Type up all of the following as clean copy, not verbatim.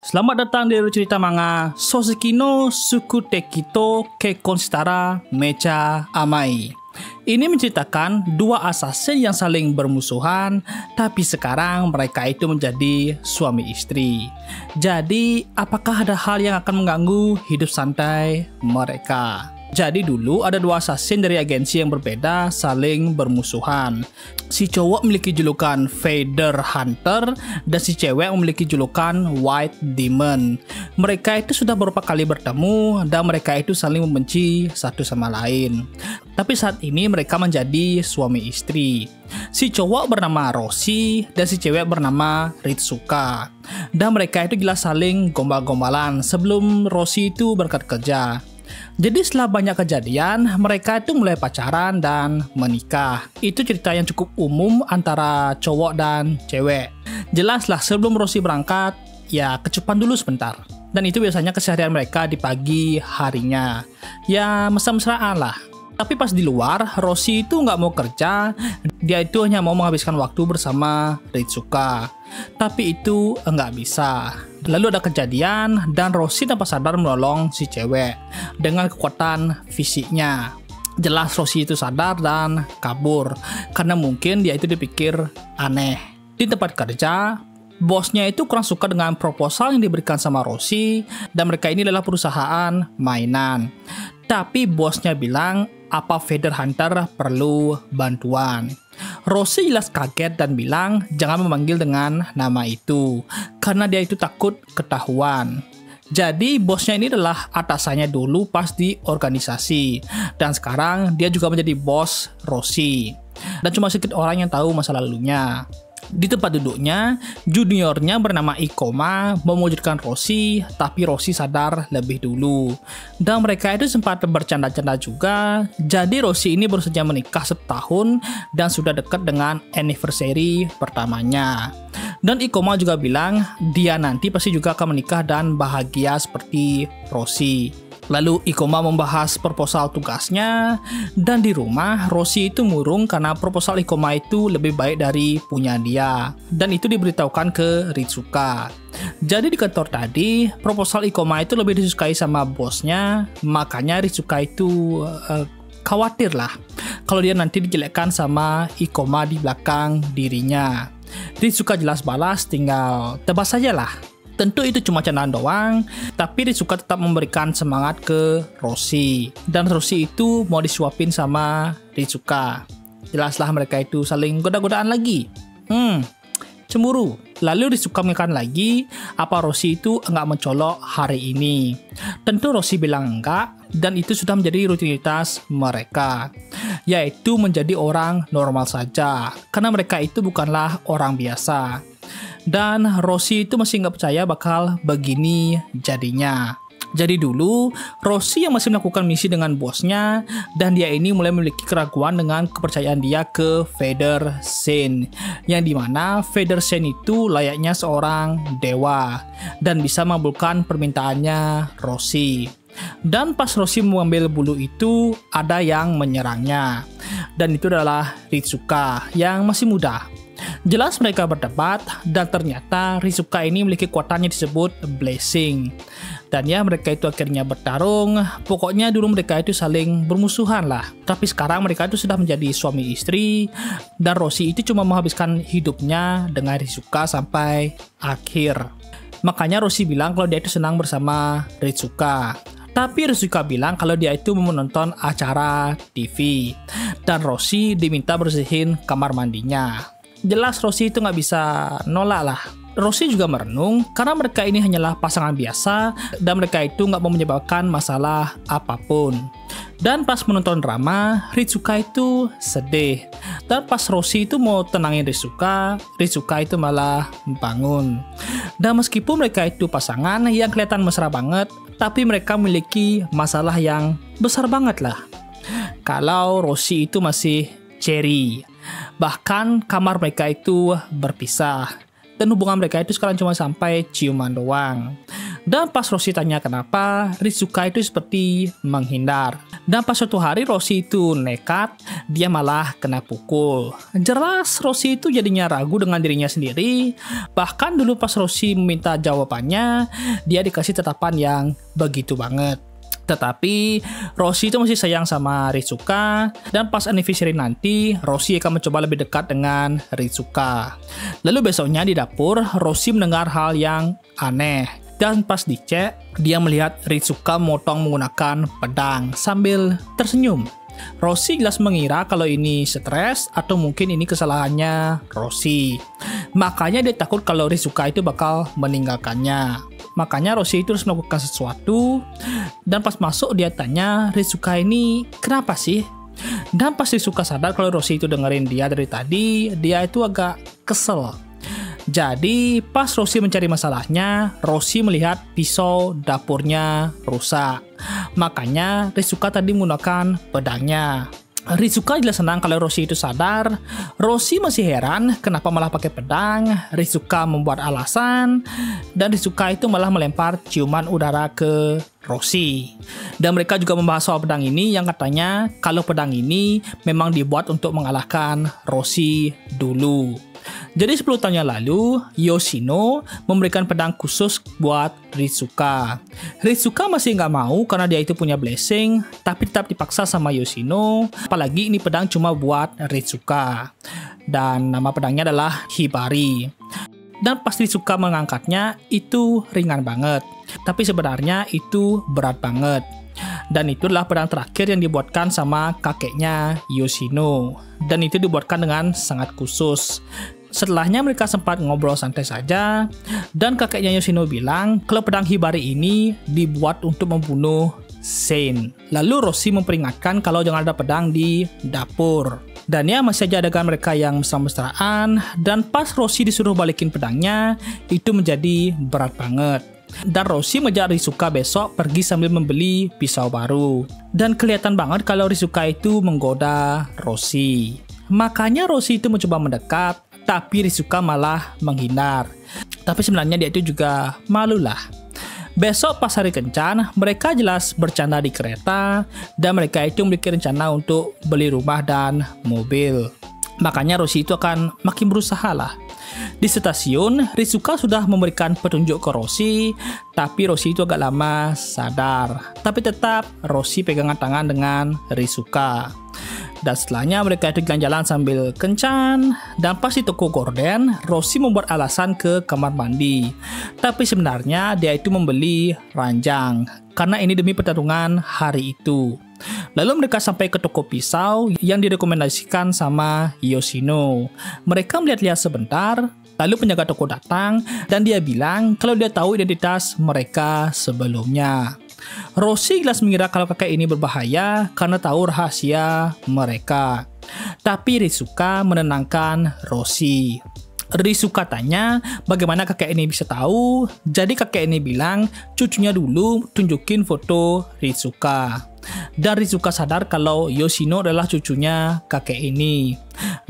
Selamat datang di cerita manga Soseki no Sukuteki to Kekkon shitara mecha amai. Ini menceritakan dua assassin yang saling bermusuhan, tapi sekarang mereka itu menjadi suami istri. Jadi, apakah ada hal yang akan mengganggu hidup santai mereka? Jadi dulu ada dua assassin dari agensi yang berbeda saling bermusuhan. Si cowok memiliki julukan Feather Hunter dan si cewek memiliki julukan White Demon. Mereka itu sudah beberapa kali bertemu dan mereka itu saling membenci satu sama lain. Tapi saat ini mereka menjadi suami istri. Si cowok bernama Roshi dan si cewek bernama Ritsuka. Dan mereka itu jelas saling gombal-gombalan sebelum Roshi itu berangkat kerja. Jadi setelah banyak kejadian, mereka itu mulai pacaran dan menikah. Itu cerita yang cukup umum antara cowok dan cewek. Jelaslah sebelum Roshi berangkat, ya kecupan dulu sebentar. Dan itu biasanya keseharian mereka di pagi harinya. Ya mesra-mesraan lah. Tapi pas di luar, Roshi itu nggak mau kerja. Dia itu hanya mau menghabiskan waktu bersama Ritsuka. Tapi itu nggak bisa. Lalu ada kejadian dan Roshi tanpa sadar menolong si cewek dengan kekuatan fisiknya. Jelas Roshi itu sadar dan kabur karena mungkin dia itu dipikir aneh. Di tempat kerja, bosnya itu kurang suka dengan proposal yang diberikan sama Roshi dan mereka ini adalah perusahaan mainan. Tapi bosnya bilang apa Feather Hunter perlu bantuan. Roshi jelas kaget dan bilang jangan memanggil dengan nama itu karena dia itu takut ketahuan. Jadi bosnya ini adalah atasannya dulu pas di organisasi dan sekarang dia juga menjadi bos Roshi. Dan cuma sedikit orang yang tahu masa lalunya. Di tempat duduknya, juniornya bernama Ikoma mewujudkan Roshi, tapi Roshi sadar lebih dulu. Dan mereka itu sempat bercanda-canda juga. Jadi Roshi ini baru saja menikah setahun dan sudah dekat dengan anniversary pertamanya. Dan Ikoma juga bilang dia nanti pasti juga akan menikah dan bahagia seperti Roshi. Lalu Ikoma membahas proposal tugasnya dan di rumah Roshi itu murung karena proposal Ikoma itu lebih baik dari punya dia dan itu diberitahukan ke Ritsuka. Jadi di kantor tadi proposal Ikoma itu lebih disukai sama bosnya, makanya Ritsuka itu khawatir lah kalau dia nanti dijelekkan sama Ikoma di belakang dirinya. Ritsuka jelas balas, tinggal tebas saja lah. Tentu itu cuma candaan doang, tapi Ritsuka tetap memberikan semangat ke Roshi. Dan Roshi itu mau disuapin sama Ritsuka. Jelaslah mereka itu saling goda-godaan lagi. Cemburu. Lalu Ritsuka mengingatkan lagi apa Roshi itu enggak mencolok hari ini. Tentu Roshi bilang enggak, dan itu sudah menjadi rutinitas mereka. Yaitu menjadi orang normal saja, karena mereka itu bukanlah orang biasa. Dan Roshi itu masih nggak percaya bakal begini jadinya. Jadi dulu, Roshi yang masih melakukan misi dengan bosnya, dan dia ini mulai memiliki keraguan dengan kepercayaan dia ke Feather Saint, yang dimana Feather Saint itu layaknya seorang dewa, dan bisa mengabulkan permintaannya Roshi. Dan pas Roshi mengambil bulu itu, ada yang menyerangnya, dan itu adalah Ritsuka yang masih muda. Jelas mereka berdebat dan ternyata Ritsuka ini memiliki kekuatan yang disebut Blessing. Dan ya mereka itu akhirnya bertarung. Pokoknya dulu mereka itu saling bermusuhan lah. Tapi sekarang mereka itu sudah menjadi suami istri. Dan Roshi itu cuma menghabiskan hidupnya dengan Ritsuka sampai akhir. Makanya Roshi bilang kalau dia itu senang bersama Ritsuka. Tapi Ritsuka bilang kalau dia itu mau menonton acara TV. Dan Roshi diminta bersihin kamar mandinya. Jelas Roshi itu nggak bisa nolak lah. Roshi juga merenung karena mereka ini hanyalah pasangan biasa dan mereka itu nggak mau menyebabkan masalah apapun. Dan pas menonton drama, Ritsuka itu sedih. Dan pas Roshi itu mau tenangin Ritsuka itu malah bangun. Dan meskipun mereka itu pasangan yang kelihatan mesra banget, tapi mereka memiliki masalah yang besar banget lah. Kalau Roshi itu masih cherry. Bahkan kamar mereka itu berpisah. Dan hubungan mereka itu sekarang cuma sampai ciuman doang. Dan pas Roshi tanya kenapa, Rizuka itu seperti menghindar. Dan pas suatu hari Roshi itu nekat, dia malah kena pukul. Jelas Roshi itu jadinya ragu dengan dirinya sendiri. Bahkan dulu pas Roshi meminta jawabannya, dia dikasih tatapan yang begitu banget. Tetapi Roshi itu masih sayang sama Rizuka, dan pas anniversary nanti Roshi akan mencoba lebih dekat dengan Rizuka. Lalu besoknya di dapur Roshi mendengar hal yang aneh, dan pas dicek dia melihat Rizuka memotong menggunakan pedang sambil tersenyum. Roshi jelas mengira kalau ini stres atau mungkin ini kesalahannya Roshi. Makanya dia takut kalau Rizuka itu bakal meninggalkannya. Makanya Roshi itu harus melakukan sesuatu. Dan pas masuk dia tanya, Rizuka ini kenapa sih? Dan pas Rizuka sadar kalau Roshi itu dengerin dia dari tadi, dia itu agak kesel. Jadi pas Roshi mencari masalahnya, Roshi melihat pisau dapurnya rusak. Makanya Rizuka tadi menggunakan pedangnya. Rizuka jelas senang kalau Roshi itu sadar. Roshi masih heran kenapa malah pakai pedang. Rizuka membuat alasan, dan Rizuka itu malah melempar ciuman udara ke Roshi. Dan mereka juga membahas soal pedang ini yang katanya kalau pedang ini memang dibuat untuk mengalahkan Roshi dulu. Jadi 10 tahun yang lalu, Yoshino memberikan pedang khusus buat Rizuka. Rizuka masih nggak mau karena dia itu punya blessing, tapi tetap dipaksa sama Yoshino. Apalagi ini pedang cuma buat Rizuka. Dan nama pedangnya adalah Hibari. Dan pas Rizuka mengangkatnya, itu ringan banget. Tapi sebenarnya itu berat banget. Dan itu adalah pedang terakhir yang dibuatkan sama kakeknya Yoshino. Dan itu dibuatkan dengan sangat khusus. Setelahnya mereka sempat ngobrol santai saja, dan kakeknya Yoshino bilang kalau pedang Hibari ini dibuat untuk membunuh Sein. Lalu Roshi memperingatkan kalau jangan ada pedang di dapur. Dan ya masih aja adegan mereka yang mesra-mesraan, dan pas Roshi disuruh balikin pedangnya, itu menjadi berat banget. Dan Roshi mengejar Rizuka besok pergi sambil membeli pisau baru. Dan kelihatan banget kalau Rizuka itu menggoda Roshi. Makanya Roshi itu mencoba mendekat, tapi Rizuka malah menghindar. Tapi sebenarnya dia itu juga malu lah. Besok pas hari kencan, mereka jelas bercanda di kereta, dan mereka itu memiliki rencana untuk beli rumah dan mobil. Makanya Roshi itu akan makin berusaha lah. Di stasiun, Rizuka sudah memberikan petunjuk ke Roshi, tapi Roshi itu agak lama sadar. Tapi tetap Roshi pegangan tangan dengan Rizuka. Dan setelahnya mereka itu jalan-jalan sambil kencan. Dan pas di toko gorden, Roshi membuat alasan ke kamar mandi. Tapi sebenarnya dia itu membeli ranjang, karena ini demi pertarungan hari itu. Lalu mereka sampai ke toko pisau yang direkomendasikan sama Yoshino. Mereka melihat-lihat sebentar, lalu penjaga toko datang dan dia bilang kalau dia tahu identitas mereka sebelumnya. Roshi jelas mengira kalau kakek ini berbahaya karena tahu rahasia mereka. Tapi Rizuka menenangkan Roshi. Rizuka tanya bagaimana kakek ini bisa tahu. Jadi kakek ini bilang cucunya dulu tunjukin foto Rizuka. Dan Rizuka sadar kalau Yoshino adalah cucunya kakek ini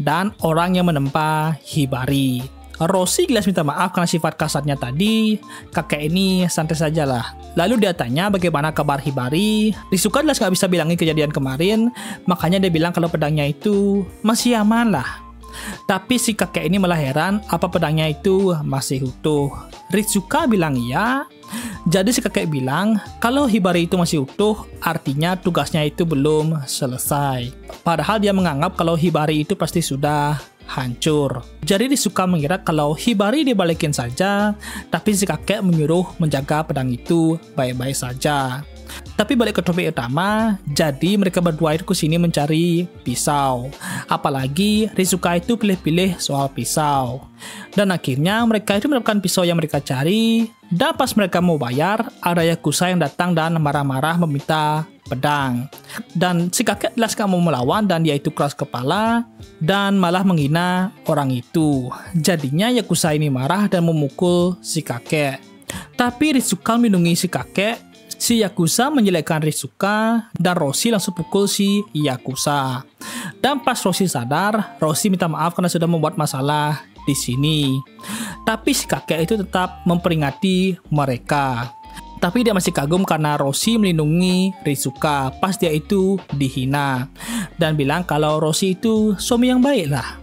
dan orang yang menempa Hibari. Roshi jelas minta maaf karena sifat kasarnya tadi. Kakek ini santai saja lah. Lalu dia tanya bagaimana kabar Hibari. Rizuka jelas gak bisa bilangin kejadian kemarin, makanya dia bilang kalau pedangnya itu masih aman lah. Tapi si kakek ini malah heran apa pedangnya itu masih utuh. Rizuka bilang iya. Jadi si kakek bilang kalau Hibari itu masih utuh artinya tugasnya itu belum selesai. Padahal dia menganggap kalau Hibari itu pasti sudah hancur. Jadi Rizuka mengira kalau Hibari dibalikin saja, tapi si kakek menyuruh menjaga pedang itu baik-baik saja. Tapi balik ke topik utama, jadi mereka berdua itu kesini mencari pisau. Apalagi Rizuka itu pilih-pilih soal pisau. Dan akhirnya mereka itu mendapatkan pisau yang mereka cari. Dan pas mereka mau bayar, ada Yakuza yang datang dan marah-marah meminta pedang. Dan si kakek jelas gak mau melawan dan dia itu keras kepala dan malah menghina orang itu. Jadinya Yakuza ini marah dan memukul si kakek. Tapi Rizuka melindungi si kakek. Si Yakuza menjelekkan Rizuka dan Roshi langsung pukul si Yakuza. Dan pas Roshi sadar, Roshi minta maaf karena sudah membuat masalah di sini. Tapi si kakek itu tetap memperingati mereka. Tapi dia masih kagum karena Roshi melindungi Ritsuka pas dia itu dihina. Dan bilang kalau Roshi itu suami yang baik lah.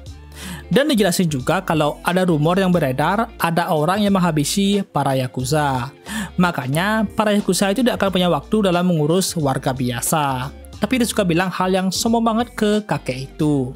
Dan dijelasin juga kalau ada rumor yang beredar ada orang yang menghabisi para Yakuza. Makanya para Yakuza itu tidak akan punya waktu dalam mengurus warga biasa. Tapi dia suka bilang hal yang sombong banget ke kakek itu.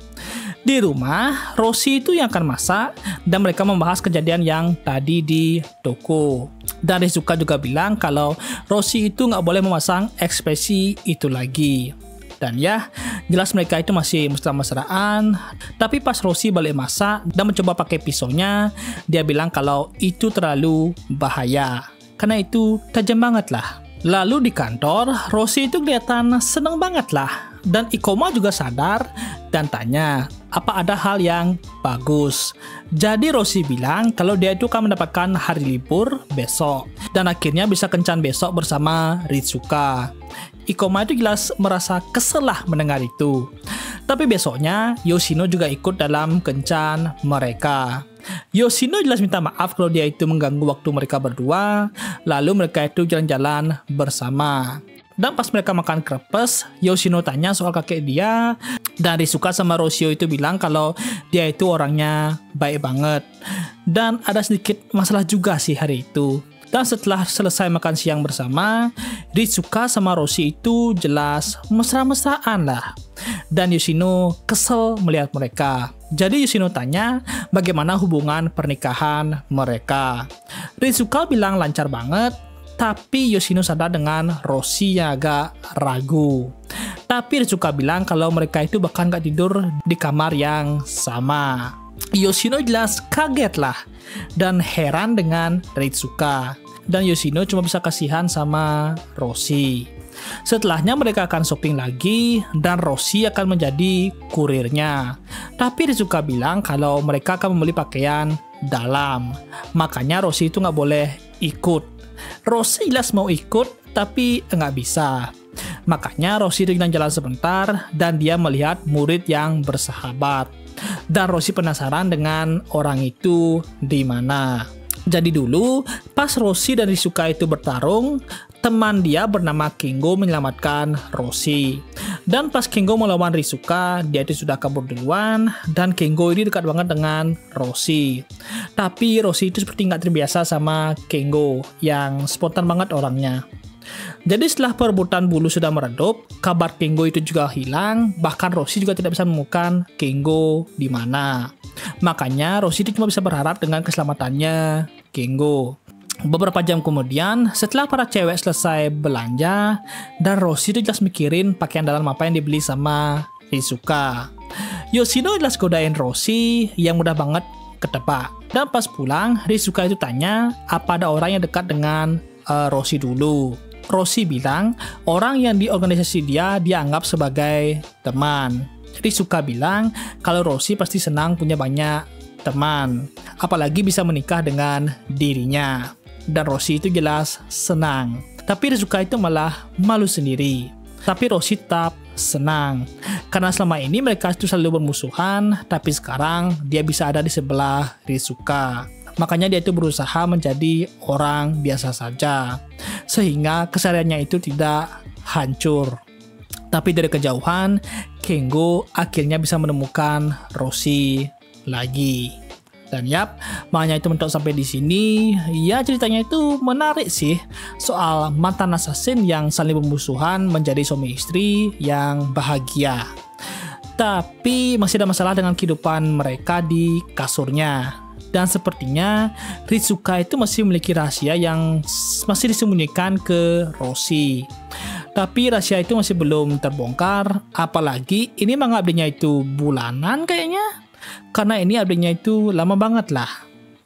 Di rumah, Roshi itu yang akan masak dan mereka membahas kejadian yang tadi di toko. Dan Ritsuka juga bilang kalau Roshi itu nggak boleh memasang ekspresi itu lagi. Dan ya, jelas mereka itu masih mesra-mesraan. Tapi pas Roshi balik masak dan mencoba pakai pisaunya, dia bilang kalau itu terlalu bahaya. Karena itu tajam banget lah. Lalu di kantor, Roshi itu kelihatan seneng banget lah. Dan Ikoma juga sadar dan tanya, apa ada hal yang bagus? Jadi Roshi bilang kalau dia itu akan mendapatkan hari libur besok. Dan akhirnya bisa kencan besok bersama Ritsuka. Ikoma itu jelas merasa kesel lah mendengar itu. Tapi besoknya, Yoshino juga ikut dalam kencan mereka. Yoshino jelas minta maaf kalau dia itu mengganggu waktu mereka berdua. Lalu mereka itu jalan-jalan bersama. Dan pas mereka makan krepes, Yoshino tanya soal kakek dia. Dan Ritsuka sama Roshio itu bilang kalau dia itu orangnya baik banget. Dan ada sedikit masalah juga sih hari itu. Dan setelah selesai makan siang bersama, Ritsuka sama Roshi itu jelas mesra-mesraan lah. Dan Yoshino kesel melihat mereka. Jadi Yoshino tanya bagaimana hubungan pernikahan mereka. Ritsuka bilang lancar banget, tapi Yoshino sadar dengan Roshi yang agak ragu. Tapi Ritsuka bilang kalau mereka itu bahkan gak tidur di kamar yang sama. Yoshino jelas kaget lah dan heran dengan Ritsuka. Dan Yoshino cuma bisa kasihan sama Roshi. Setelahnya mereka akan shopping lagi dan Roshi akan menjadi kurirnya. Tapi Ritsuka bilang kalau mereka akan membeli pakaian dalam. Makanya Roshi itu nggak boleh ikut. Roshi jelas mau ikut tapi nggak bisa. Makanya Roshi jalan-jalan sebentar dan dia melihat murid yang bersahabat. Dan Roshi penasaran dengan orang itu di mana. Jadi dulu, pas Roshi dan Ritsuka itu bertarung, teman dia bernama Kengo menyelamatkan Roshi. Dan pas Kengo melawan Ritsuka, dia itu sudah kabur duluan, dan Kengo ini dekat banget dengan Roshi. Tapi Roshi itu seperti nggak terbiasa sama Kengo, yang spontan banget orangnya. Jadi setelah perebutan bulu sudah meredup, kabar Kengo itu juga hilang, bahkan Roshi juga tidak bisa menemukan Kengo di mana. Makanya Roshi itu cuma bisa berharap dengan keselamatannya Kengo. Beberapa jam kemudian, setelah para cewek selesai belanja, dan Roshi itu jelas mikirin pakaian dalam apa yang dibeli sama Ritsuka. Yoshino jelas godain Roshi yang mudah banget ketebak. Dan pas pulang, Ritsuka itu tanya apa ada orang yang dekat dengan Roshi dulu. Roshi bilang orang yang di organisasi dia anggap sebagai teman. Ritsuka bilang kalau Roshi pasti senang punya banyak teman, apalagi bisa menikah dengan dirinya. Dan Roshi itu jelas senang. Tapi Ritsuka itu malah malu sendiri. Tapi Roshi tetap senang. Karena selama ini mereka itu selalu bermusuhan, tapi sekarang dia bisa ada di sebelah Ritsuka. Makanya dia itu berusaha menjadi orang biasa saja. Sehingga kesehariannya itu tidak hancur. Tapi dari kejauhan, Kengo akhirnya bisa menemukan Roshi lagi. Dan yap, makanya itu mentok sampai di sini. Ya ceritanya itu menarik sih. Soal mantan assassin yang saling bermusuhan menjadi suami istri yang bahagia. Tapi masih ada masalah dengan kehidupan mereka di kasurnya. Dan sepertinya Ritsuka itu masih memiliki rahasia yang masih disembunyikan ke Roshi. Tapi rahasia itu masih belum terbongkar. Apalagi ini manga update-nya itu bulanan kayaknya. Karena ini update-nya itu lama banget lah.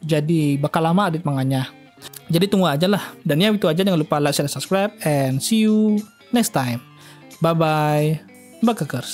Jadi bakal lama update manganya. Jadi tunggu aja lah. Dan ya itu aja, jangan lupa like, share, subscribe. And see you next time. Bye-bye. Bakakers.